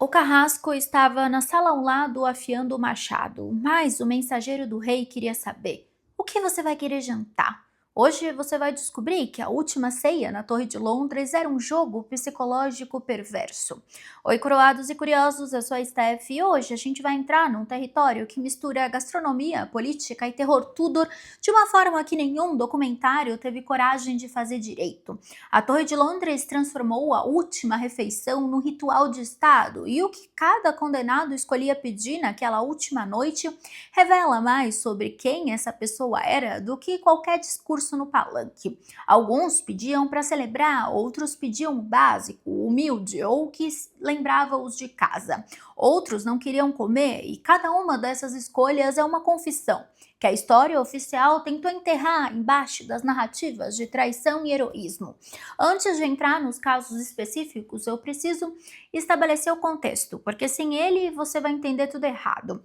O carrasco estava na sala ao lado afiando o machado, mas o mensageiro do rei queria saber: o que você vai querer jantar? Hoje você vai descobrir que a última ceia na Torre de Londres era um jogo psicológico perverso. Oi, coroados e curiosos, eu sou a Steph e hoje a gente vai entrar num território que mistura gastronomia, política e terror Tudor de uma forma que nenhum documentário teve coragem de fazer direito. A Torre de Londres transformou a última refeição num ritual de Estado, e o que cada condenado escolhia pedir naquela última noite revela mais sobre quem essa pessoa era do que qualquer discurso no palanque. Alguns pediam para celebrar, outros pediam o básico, o humilde ou o que lembrava os de casa. Outros não queriam comer, e cada uma dessas escolhas é uma confissão que a história oficial tentou enterrar embaixo das narrativas de traição e heroísmo. Antes de entrar nos casos específicos, eu preciso estabelecer o contexto, porque sem ele você vai entender tudo errado.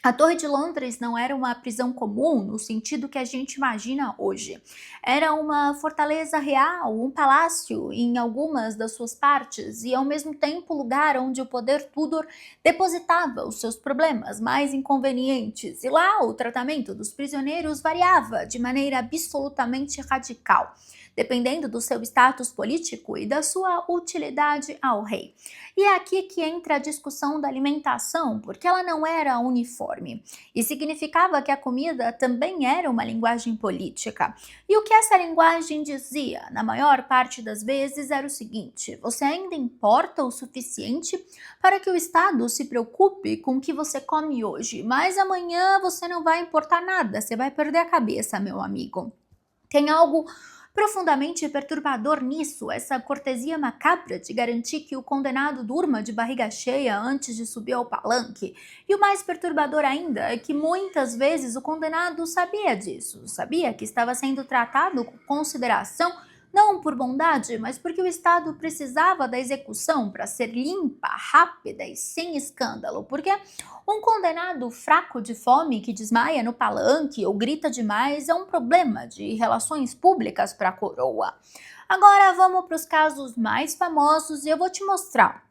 A Torre de Londres não era uma prisão comum no sentido que a gente imagina hoje. Era uma fortaleza real, um palácio em algumas das suas partes e ao mesmo tempo lugar onde o poder Tudor depositava os seus problemas mais inconvenientes. E lá o tratamento dos prisioneiros variava de maneira absolutamente radical, dependendo do seu status político e da sua utilidade ao rei. E é aqui que entra a discussão da alimentação, porque ela não era uniforme. E significava que a comida também era uma linguagem política. E o que essa linguagem dizia, na maior parte das vezes, era o seguinte: você ainda importa o suficiente para que o Estado se preocupe com o que você come hoje, mas amanhã você não vai importar nada, você vai perder a cabeça, meu amigo. Tem algo profundamente perturbador nisso, essa cortesia macabra de garantir que o condenado durma de barriga cheia antes de subir ao palanque. E o mais perturbador ainda é que muitas vezes o condenado sabia disso, sabia que estava sendo tratado com consideração, não por bondade, mas porque o Estado precisava da execução para ser limpa, rápida e sem escândalo, porque um condenado fraco de fome que desmaia no palanque ou grita demais é um problema de relações públicas para a coroa. Agora vamos para os casos mais famosos e eu vou te mostrar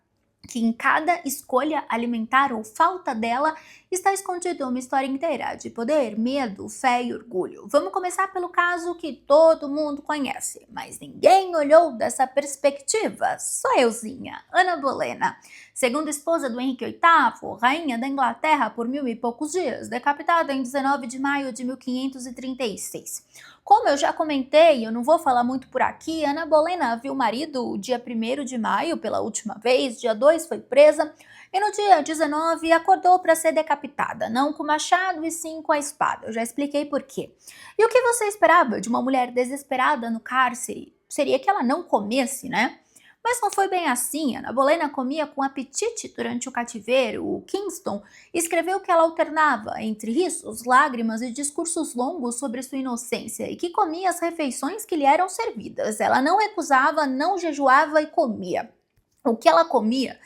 que em cada escolha alimentar ou falta dela está escondida uma história inteira de poder, medo, fé e orgulho. Vamos começar pelo caso que todo mundo conhece, mas ninguém olhou dessa perspectiva, só euzinha, Ana Bolena. Segunda esposa do Henrique VIII, rainha da Inglaterra por 1000 e poucos dias, decapitada em 19 de maio de 1536. Como eu já comentei, eu não vou falar muito por aqui, Ana Bolena viu o marido dia 1º de maio pela última vez, dia 2 foi presa e no dia 19 acordou para ser decapitada, não com o machado e sim com a espada. Eu já expliquei por quê. E o que você esperava de uma mulher desesperada no cárcere? Seria que ela não comesse, né? Mas não foi bem assim. Ana Bolena comia com apetite durante o cativeiro. O Kingston escreveu que ela alternava entre risos, lágrimas e discursos longos sobre sua inocência e que comia as refeições que lhe eram servidas. Ela não recusava, não jejuava e comia. O que ela comia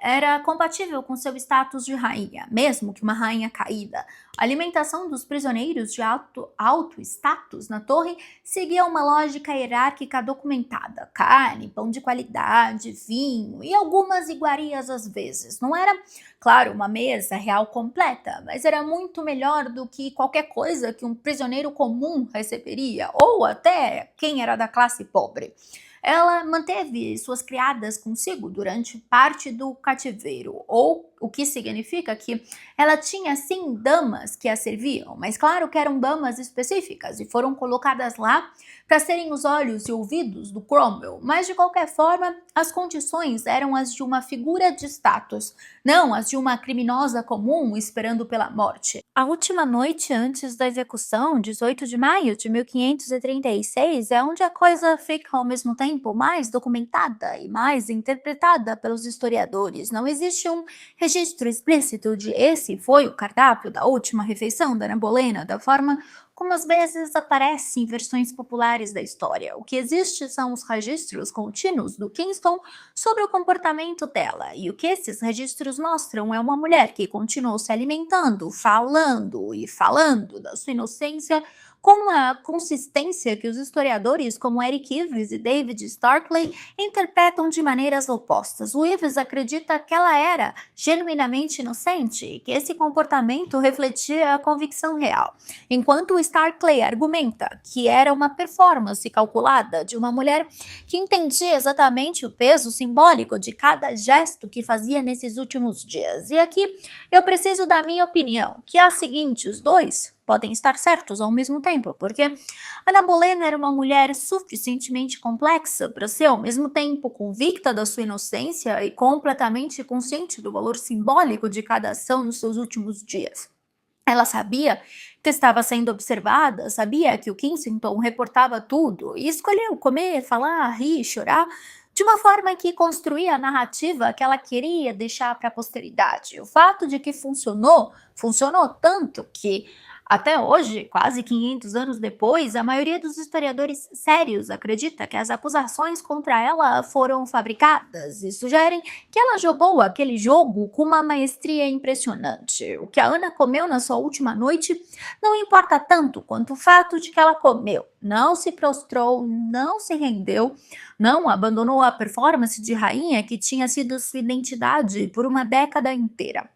era compatível com seu status de rainha, mesmo que uma rainha caída. A alimentação dos prisioneiros de alto status na torre seguia uma lógica hierárquica documentada: carne, pão de qualidade, vinho e algumas iguarias às vezes. Não era, claro, uma mesa real completa, mas era muito melhor do que qualquer coisa que um prisioneiro comum receberia, ou até quem era da classe pobre. Ela manteve suas criadas consigo durante parte do cativeiro, ou o que significa que ela tinha sim damas que a serviam, mas claro que eram damas específicas e foram colocadas lá para serem os olhos e ouvidos do Cromwell, mas de qualquer forma as condições eram as de uma figura de status, não as de uma criminosa comum esperando pela morte. A última noite antes da execução, 18 de maio de 1536, é onde a coisa fica ao mesmo tempo mais documentada e mais interpretada pelos historiadores. Não existe um registro explícito de esse foi o cardápio da última refeição da Ana Bolena, da forma como às vezes aparece em versões populares da história. O que existe são os registros contínuos do Kingston sobre o comportamento dela, e o que esses registros mostram é uma mulher que continuou se alimentando, falando e falando da sua inocência com uma consistência que os historiadores como Eric Ives e David Starkley interpretam de maneiras opostas. O Ives acredita que ela era genuinamente inocente e que esse comportamento refletia a convicção real, enquanto o Starkley argumenta que era uma performance calculada de uma mulher que entendia exatamente o peso simbólico de cada gesto que fazia nesses últimos dias. E aqui eu preciso dar minha opinião, que é a seguinte: os dois podem estar certos ao mesmo tempo, porque Ana Bolena era uma mulher suficientemente complexa para ser ao mesmo tempo convicta da sua inocência e completamente consciente do valor simbólico de cada ação nos seus últimos dias. Ela sabia que estava sendo observada, sabia que o Kensington reportava tudo e escolheu comer, falar, rir, chorar de uma forma que construía a narrativa que ela queria deixar para a posteridade. O fato de que funcionou tanto que até hoje, quase 500 anos depois, a maioria dos historiadores sérios acredita que as acusações contra ela foram fabricadas e sugerem que ela jogou aquele jogo com uma maestria impressionante. O que a Ana comeu na sua última noite não importa tanto quanto o fato de que ela comeu. Não se prostrou, não se rendeu, não abandonou a performance de rainha que tinha sido sua identidade por uma década inteira.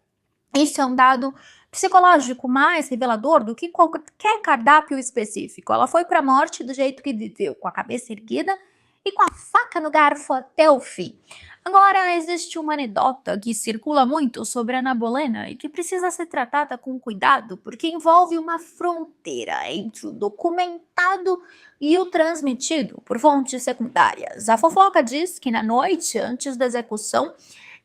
Isso é um dado psicológico mais revelador do que qualquer cardápio específico. Ela foi para a morte do jeito que viveu, com a cabeça erguida e com a faca no garfo até o fim. Agora, existe uma anedota que circula muito sobre Ana Bolena e que precisa ser tratada com cuidado, porque envolve uma fronteira entre o documentado e o transmitido por fontes secundárias. A fofoca diz que na noite antes da execução,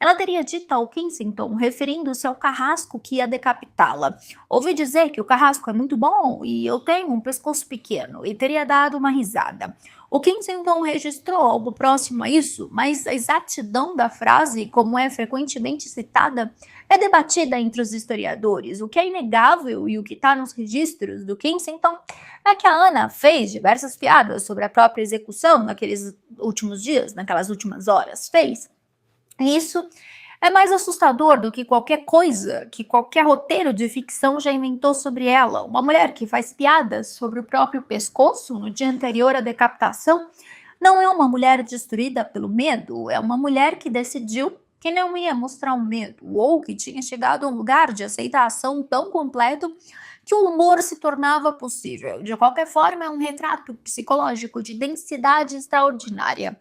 ela teria dito ao Kensington, referindo-se ao carrasco que ia decapitá-la: ouvi dizer que o carrasco é muito bom e eu tenho um pescoço pequeno, e teria dado uma risada. O Kensington registrou algo próximo a isso, mas a exatidão da frase, como é frequentemente citada, é debatida entre os historiadores. O que é inegável e o que está nos registros do Kensington é que a Ana fez diversas piadas sobre a própria execução naqueles últimos dias, naquelas últimas horas. Fez. Isso é mais assustador do que qualquer coisa que qualquer roteiro de ficção já inventou sobre ela. Uma mulher que faz piadas sobre o próprio pescoço no dia anterior à decapitação não é uma mulher destruída pelo medo, é uma mulher que decidiu que não ia mostrar o medo, ou que tinha chegado a um lugar de aceitação tão completo que o humor se tornava possível. De qualquer forma, é um retrato psicológico de densidade extraordinária.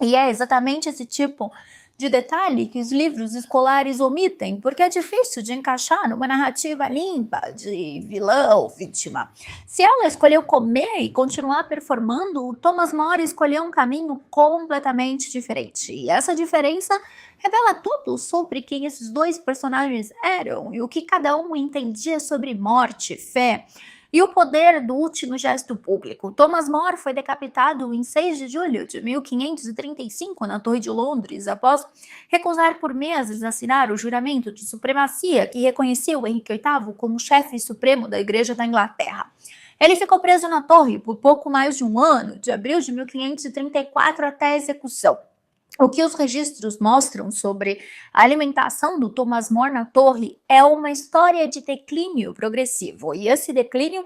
E é exatamente esse tipo de detalhe que os livros escolares omitem, porque é difícil de encaixar numa narrativa limpa de vilão, vítima. Se ela escolheu comer e continuar performando, o Thomas More escolheu um caminho completamente diferente. E essa diferença revela tudo sobre quem esses dois personagens eram e o que cada um entendia sobre morte, fé e o poder do último gesto público. Thomas More foi decapitado em 6 de julho de 1535 na Torre de Londres, após recusar por meses assinar o juramento de supremacia que reconhecia o Henrique VIII como chefe supremo da Igreja da Inglaterra. Ele ficou preso na torre por pouco mais de um ano, de abril de 1534 até a execução. O que os registros mostram sobre a alimentação do Thomas More na torre é uma história de declínio progressivo. E esse declínio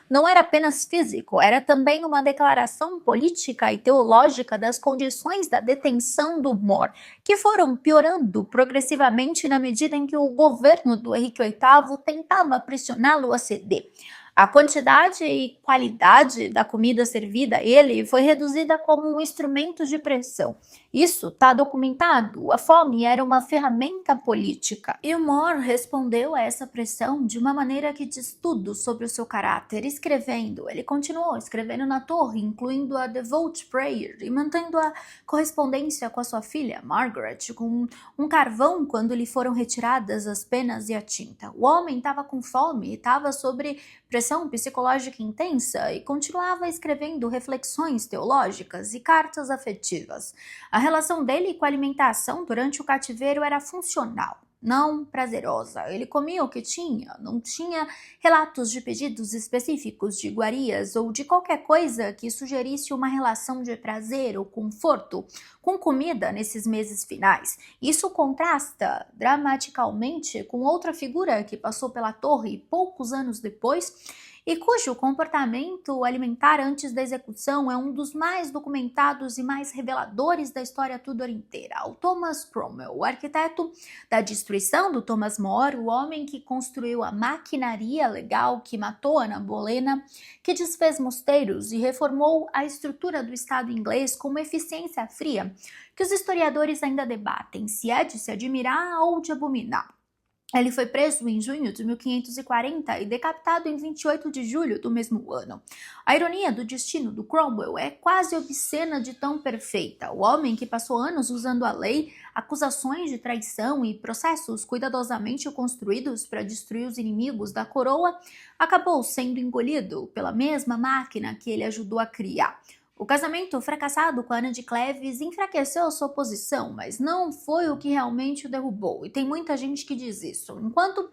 não era apenas físico, era também uma declaração política e teológica das condições da detenção do More, que foram piorando progressivamente na medida em que o governo do Henrique VIII tentava pressioná-lo a ceder. A quantidade e qualidade da comida servida a ele foi reduzida como um instrumento de pressão. Isso está documentado. A fome era uma ferramenta política. E o More respondeu a essa pressão de uma maneira que diz tudo sobre o seu caráter, escrevendo. Ele continuou escrevendo na torre, incluindo a Devout Prayer, e mantendo a correspondência com a sua filha, Margaret, com um carvão quando lhe foram retiradas as penas e a tinta. O homem estava com fome, estava sobre pressão psicológica intensa e continuava escrevendo reflexões teológicas e cartas afetivas. A relação dele com a alimentação durante o cativeiro era funcional, não prazerosa. Ele comia o que tinha, não tinha relatos de pedidos específicos de iguarias ou de qualquer coisa que sugerisse uma relação de prazer ou conforto com comida nesses meses finais. Isso contrasta dramaticamente com outra figura que passou pela torre poucos anos depois e cujo comportamento alimentar antes da execução é um dos mais documentados e mais reveladores da história Tudor inteira. O Thomas Cromwell, o arquiteto da destruição do Thomas More, o homem que construiu a maquinaria legal que matou Ana Bolena, que desfez mosteiros e reformou a estrutura do Estado inglês com uma eficiência fria que os historiadores ainda debatem se é de se admirar ou de abominar. Ele foi preso em junho de 1540 e decapitado em 28 de julho do mesmo ano. A ironia do destino do Cromwell é quase obscena de tão perfeita. O homem que passou anos usando a lei, acusações de traição e processos cuidadosamente construídos para destruir os inimigos da coroa, acabou sendo engolido pela mesma máquina que ele ajudou a criar. O casamento fracassado com Ana de Cleves enfraqueceu sua posição, mas não foi o que realmente o derrubou, e tem muita gente que diz isso. Enquanto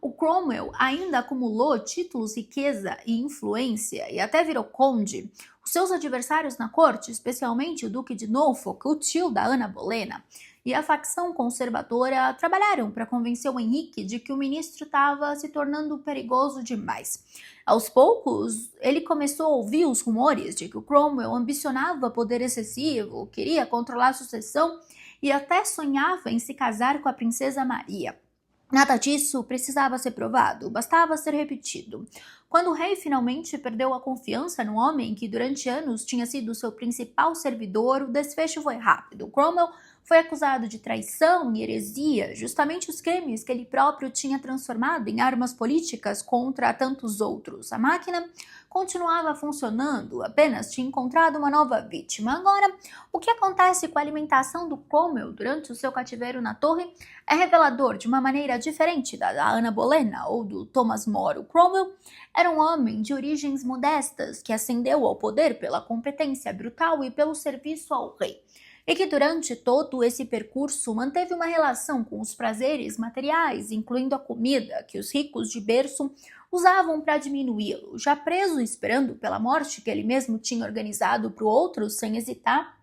o Cromwell ainda acumulou títulos, riqueza e influência, e até virou conde, os seus adversários na corte, especialmente o Duque de Norfolk, o tio da Ana Bolena, e a facção conservadora trabalharam para convencer o Henrique de que o ministro estava se tornando perigoso demais. Aos poucos, ele começou a ouvir os rumores de que o Cromwell ambicionava poder excessivo, queria controlar a sucessão e até sonhava em se casar com a princesa Maria. Nada disso precisava ser provado, bastava ser repetido. Quando o rei finalmente perdeu a confiança no homem que durante anos tinha sido seu principal servidor, o desfecho foi rápido. Cromwell foi acusado de traição e heresia, justamente os crimes que ele próprio tinha transformado em armas políticas contra tantos outros. A máquina continuava funcionando, apenas tinha encontrado uma nova vítima. Agora, o que acontece com a alimentação do Cromwell durante o seu cativeiro na torre é revelador de uma maneira diferente da Ana Bolena ou do Thomas More. O Cromwell era um homem de origens modestas que ascendeu ao poder pela competência brutal e pelo serviço ao rei, e que durante todo esse percurso manteve uma relação com os prazeres materiais, incluindo a comida, que os ricos de berço usavam para diminuí-lo. Já preso esperando pela morte que ele mesmo tinha organizado para o outro sem hesitar,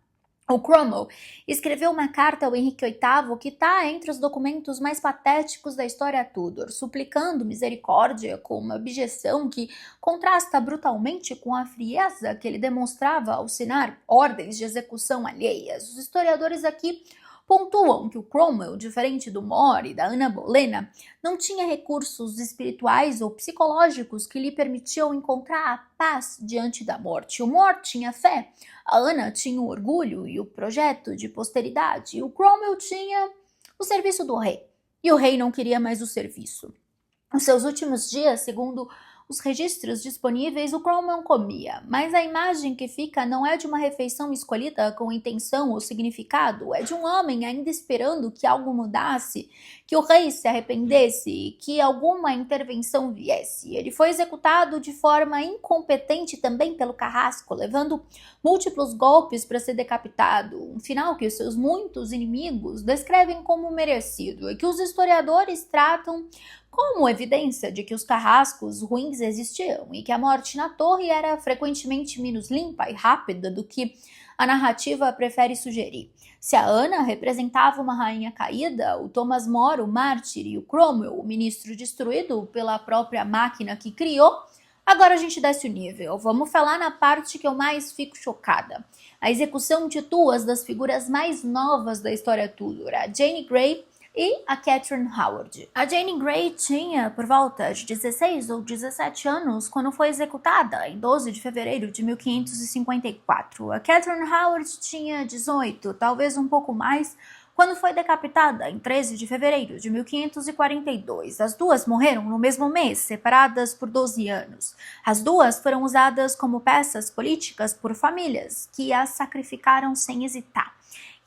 o Cromwell escreveu uma carta ao Henrique VIII que está entre os documentos mais patéticos da história Tudor, suplicando misericórdia com uma abjeção que contrasta brutalmente com a frieza que ele demonstrava ao assinar ordens de execução alheias. Os historiadores aqui pontuam que o Cromwell, diferente do More e da Ana Bolena, não tinha recursos espirituais ou psicológicos que lhe permitiam encontrar a paz diante da morte. O More tinha fé, a Ana tinha o orgulho e o projeto de posteridade, e o Cromwell tinha o serviço do rei, e o rei não queria mais o serviço. Nos seus últimos dias, segundo os registros disponíveis, o Cromwell comia, mas a imagem que fica não é de uma refeição escolhida com intenção ou significado, é de um homem ainda esperando que algo mudasse, que o rei se arrependesse, que alguma intervenção viesse. Ele foi executado de forma incompetente também pelo carrasco, levando múltiplos golpes para ser decapitado, um final que os seus muitos inimigos descrevem como merecido e que os historiadores tratam como evidência de que os carrascos ruins existiam e que a morte na torre era frequentemente menos limpa e rápida do que a narrativa prefere sugerir. Se a Ana representava uma rainha caída, o Thomas More, o mártir, e o Cromwell, o ministro destruído pela própria máquina que criou, agora a gente desce o nível. Vamos falar na parte que eu mais fico chocada. A execução de duas das figuras mais novas da história Tudor, a Jane Grey e a Catherine Howard. A Jane Grey tinha por volta de 16 ou 17 anos quando foi executada em 12 de fevereiro de 1554. A Catherine Howard tinha 18, talvez um pouco mais, quando foi decapitada em 13 de fevereiro de 1542. As duas morreram no mesmo mês, separadas por 12 anos. As duas foram usadas como peças políticas por famílias que as sacrificaram sem hesitar.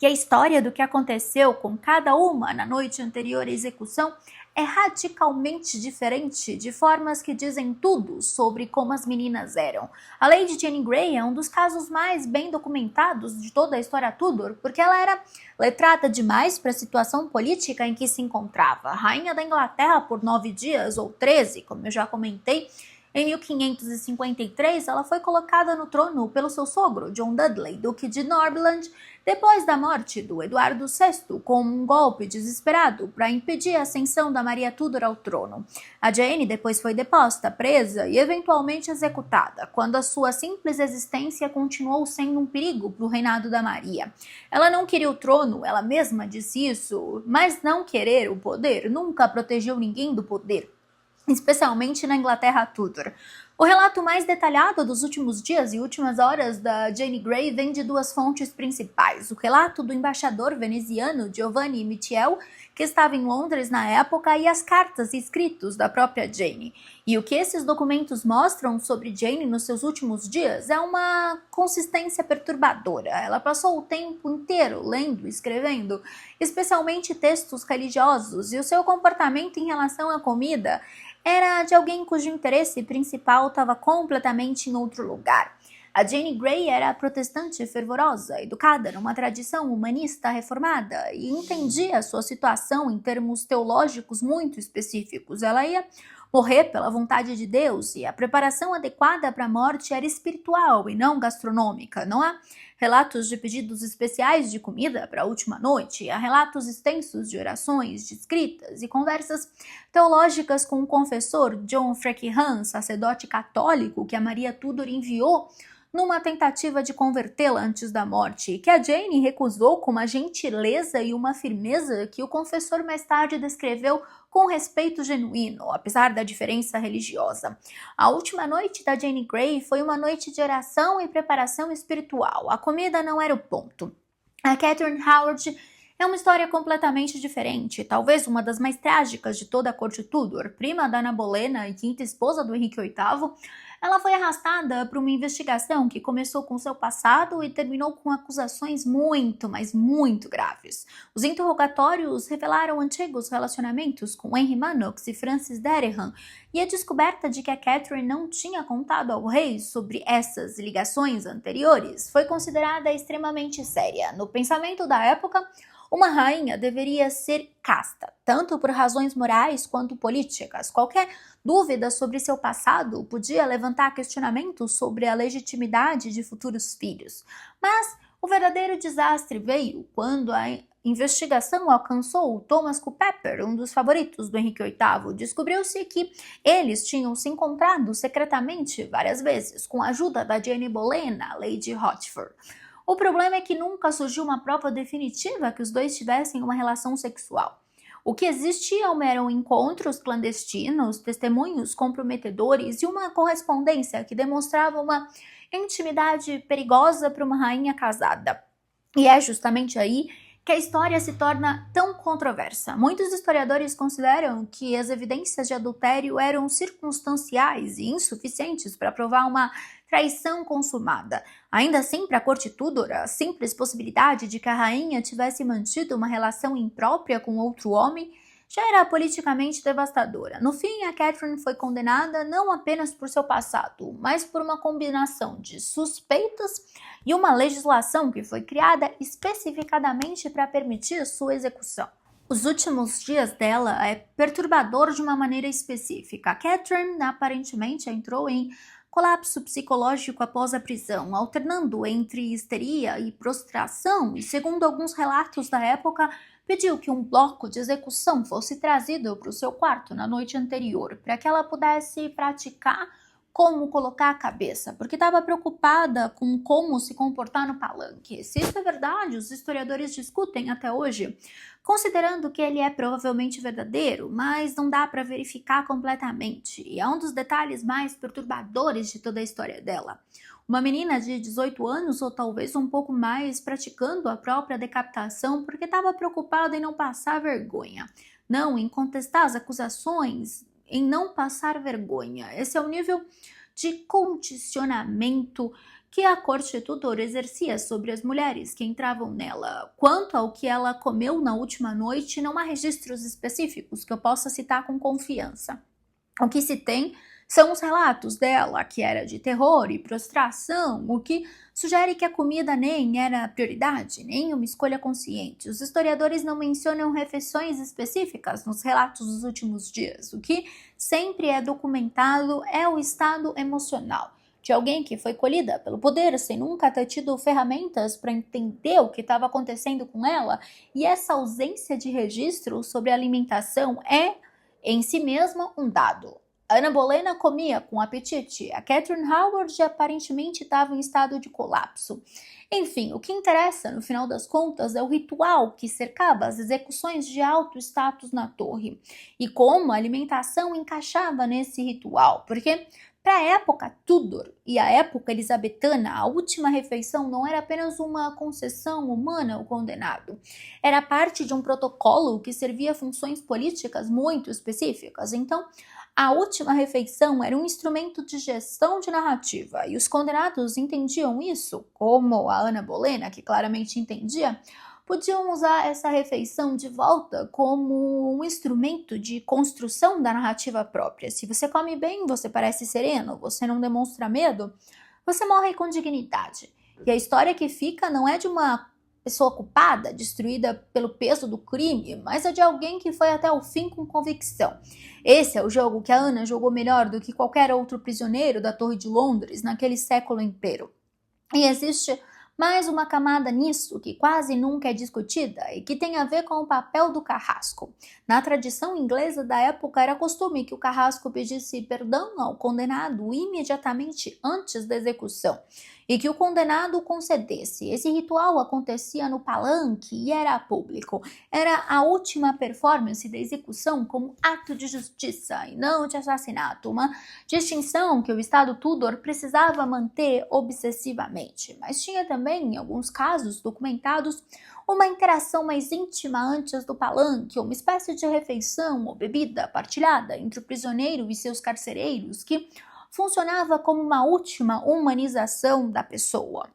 E a história do que aconteceu com cada uma na noite anterior à execução é radicalmente diferente, de formas que dizem tudo sobre como as meninas eram. A Lady Jane Grey é um dos casos mais bem documentados de toda a história Tudor, porque ela era letrada demais para a situação política em que se encontrava. Rainha da Inglaterra por 9 dias, ou 13, como eu já comentei. Em 1553, ela foi colocada no trono pelo seu sogro, John Dudley, Duque de Northumberland, Depois da morte do Eduardo VI, com um golpe desesperado para impedir a ascensão da Maria Tudor ao trono, a Jane depois foi deposta, presa e eventualmente executada, quando a sua simples existência continuou sendo um perigo para o reinado da Maria. Ela não queria o trono, ela mesma disse isso, mas não querer o poder nunca protegeu ninguém do poder, especialmente na Inglaterra Tudor. O relato mais detalhado dos últimos dias e últimas horas da Jane Grey vem de duas fontes principais. O relato do embaixador veneziano Giovanni Michiel, que estava em Londres na época, e as cartas e escritos da própria Jane. E o que esses documentos mostram sobre Jane nos seus últimos dias é uma consistência perturbadora. Ela passou o tempo inteiro lendo e escrevendo, especialmente textos religiosos, e o seu comportamento em relação à comida era de alguém cujo interesse principal estava completamente em outro lugar. A Jane Grey era protestante fervorosa, educada numa tradição humanista reformada e entendia sua situação em termos teológicos muito específicos. Ela ia morrer pela vontade de Deus e a preparação adequada para a morte era espiritual e não gastronômica. Não há relatos de pedidos especiais de comida para a última noite, há relatos extensos de orações, de escritas e conversas teológicas com o confessor John Freckenham, sacerdote católico que a Maria Tudor enviou numa tentativa de convertê-la antes da morte, que a Jane recusou com uma gentileza e uma firmeza que o confessor mais tarde descreveu com respeito genuíno, apesar da diferença religiosa. A última noite da Jane Grey foi uma noite de oração e preparação espiritual. A comida não era o ponto. A Catherine Howard é uma história completamente diferente, talvez uma das mais trágicas de toda a corte Tudor. Prima da Ana Bolena e quinta esposa do Henrique VIII, ela foi arrastada para uma investigação que começou com seu passado e terminou com acusações muito, mas muito graves. Os interrogatórios revelaram antigos relacionamentos com Henry Manox e Francis Dereham, e a descoberta de que a Catherine não tinha contado ao rei sobre essas ligações anteriores foi considerada extremamente séria. No pensamento da época, uma rainha deveria ser casta, tanto por razões morais quanto políticas. Qualquer dúvida sobre seu passado podia levantar questionamentos sobre a legitimidade de futuros filhos. Mas o verdadeiro desastre veio quando a investigação alcançou Thomas Culpeper, um dos favoritos do Henrique VIII. Descobriu-se que eles tinham se encontrado secretamente várias vezes, com a ajuda da Jane Boleyn, Lady Rochford. O problema é que nunca surgiu uma prova definitiva que os dois tivessem uma relação sexual. O que existiam eram encontros clandestinos, testemunhos comprometedores e uma correspondência que demonstrava uma intimidade perigosa para uma rainha casada. E é justamente aí que a história se torna tão controversa. Muitos historiadores consideram que as evidências de adultério eram circunstanciais e insuficientes para provar uma traição consumada. Ainda assim, para a corte Tudor, a simples possibilidade de que a rainha tivesse mantido uma relação imprópria com outro homem já era politicamente devastadora. No fim, a Catherine foi condenada não apenas por seu passado, mas por uma combinação de suspeitas e uma legislação que foi criada especificadamente para permitir sua execução. Os últimos dias dela é perturbador de uma maneira específica. A Catherine aparentemente entrou em colapso psicológico após a prisão, alternando entre histeria e prostração, e segundo alguns relatos da época, pediu que um bloco de execução fosse trazido para o seu quarto na noite anterior, para que ela pudesse praticar como colocar a cabeça, porque estava preocupada com como se comportar no palanque. Se isso é verdade, os historiadores discutem até hoje, considerando que ele é provavelmente verdadeiro, mas não dá para verificar completamente, e é um dos detalhes mais perturbadores de toda a história dela. Uma menina de 18 anos, ou talvez um pouco mais, praticando a própria decapitação porque estava preocupada em não passar vergonha. Não em contestar as acusações, em não passar vergonha. Esse é o nível de condicionamento que a corte Tudor exercia sobre as mulheres que entravam nela. Quanto ao que ela comeu na última noite, não há registros específicos que eu possa citar com confiança. O que se tem são os relatos dela, que era de terror e prostração, o que sugere que a comida nem era prioridade, nem uma escolha consciente. Os historiadores não mencionam refeições específicas nos relatos dos últimos dias. O que sempre é documentado é o estado emocional de alguém que foi colhida pelo poder sem nunca ter tido ferramentas para entender o que estava acontecendo com ela, e essa ausência de registro sobre alimentação é, em si mesma, um dado. A Ana Bolena comia com apetite, a Catherine Howard aparentemente estava em estado de colapso. Enfim, o que interessa, no final das contas, é o ritual que cercava as execuções de alto status na torre e como a alimentação encaixava nesse ritual, porque para a época Tudor e a época elisabetana, a última refeição não era apenas uma concessão humana ao condenado, era parte de um protocolo que servia funções políticas muito específicas. Então, a última refeição era um instrumento de gestão de narrativa, e os condenados entendiam isso, como a Ana Bolena, que claramente entendia, podiam usar essa refeição de volta como um instrumento de construção da narrativa própria. Se você come bem, você parece sereno, você não demonstra medo, você morre com dignidade. E a história que fica não é de uma pessoa culpada, destruída pelo peso do crime, mas é de alguém que foi até o fim com convicção. Esse é o jogo que a Ana jogou melhor do que qualquer outro prisioneiro da Torre de Londres naquele século inteiro. E existe mais uma camada nisso que quase nunca é discutida e que tem a ver com o papel do carrasco. Na tradição inglesa da época era costume que o carrasco pedisse perdão ao condenado imediatamente antes da execução e que o condenado concedesse. Esse ritual acontecia no palanque e era público. Era a última performance da execução como ato de justiça e não de assassinato, uma distinção que o Estado Tudor precisava manter obsessivamente. Mas tinha também, em alguns casos documentados, uma interação mais íntima antes do palanque, uma espécie de refeição ou bebida partilhada entre o prisioneiro e seus carcereiros, que funcionava como uma última humanização da pessoa.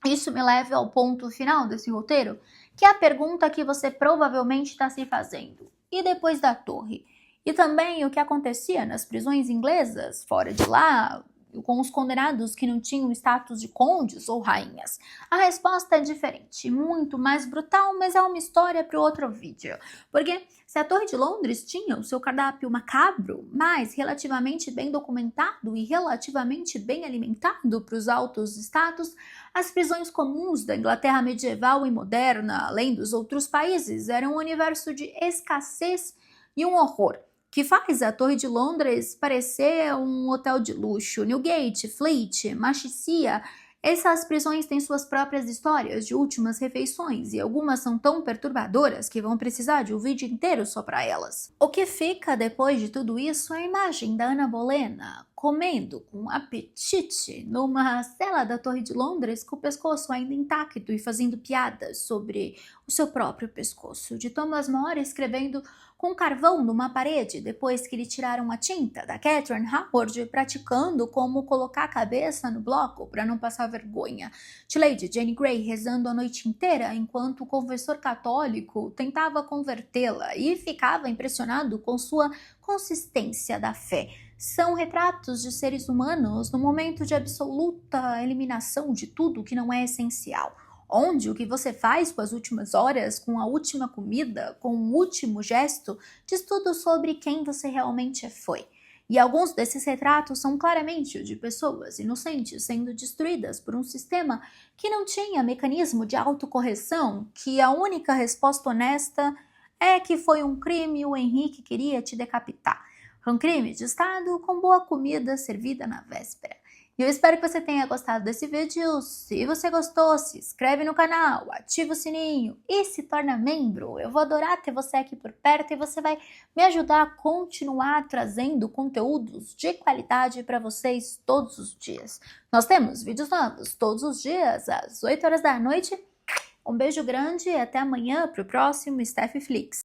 Isso me leva ao ponto final desse roteiro, que é a pergunta que você provavelmente está se fazendo. E depois da torre? E também o que acontecia nas prisões inglesas, fora de lá, com os condenados que não tinham status de condes ou rainhas? A resposta é diferente, muito mais brutal, mas é uma história para outro vídeo. Porque se a Torre de Londres tinha o seu cardápio macabro, mas relativamente bem documentado e relativamente bem alimentado para os altos status, as prisões comuns da Inglaterra medieval e moderna, além dos outros países, eram um universo de escassez e um horror, que faz a Torre de Londres parecer um hotel de luxo. Newgate, Fleet, Machicia, essas prisões têm suas próprias histórias de últimas refeições e algumas são tão perturbadoras que vão precisar de um vídeo inteiro só para elas. O que fica depois de tudo isso é a imagem da Ana Bolena comendo com apetite numa cela da Torre de Londres com o pescoço ainda intacto e fazendo piadas sobre o seu próprio pescoço, de Thomas More escrevendo com carvão numa parede depois que lhe tiraram a tinta, da Catherine Howard praticando como colocar a cabeça no bloco para não passar vergonha, de Lady Jane Grey rezando a noite inteira enquanto o confessor católico tentava convertê-la e ficava impressionado com sua consistência da fé. São retratos de seres humanos no momento de absoluta eliminação de tudo que não é essencial, onde o que você faz com as últimas horas, com a última comida, com o último gesto, diz tudo sobre quem você realmente foi. E alguns desses retratos são claramente de pessoas inocentes sendo destruídas por um sistema que não tinha mecanismo de autocorreção, que a única resposta honesta é que foi um crime e o Henrique queria te decapitar. Um crime de Estado com boa comida servida na véspera. E eu espero que você tenha gostado desse vídeo. Se você gostou, se inscreve no canal, ativa o sininho e se torna membro. Eu vou adorar ter você aqui por perto e você vai me ajudar a continuar trazendo conteúdos de qualidade para vocês todos os dias. Nós temos vídeos novos todos os dias às 8 horas da noite. Um beijo grande e até amanhã para o próximo Steph Flix.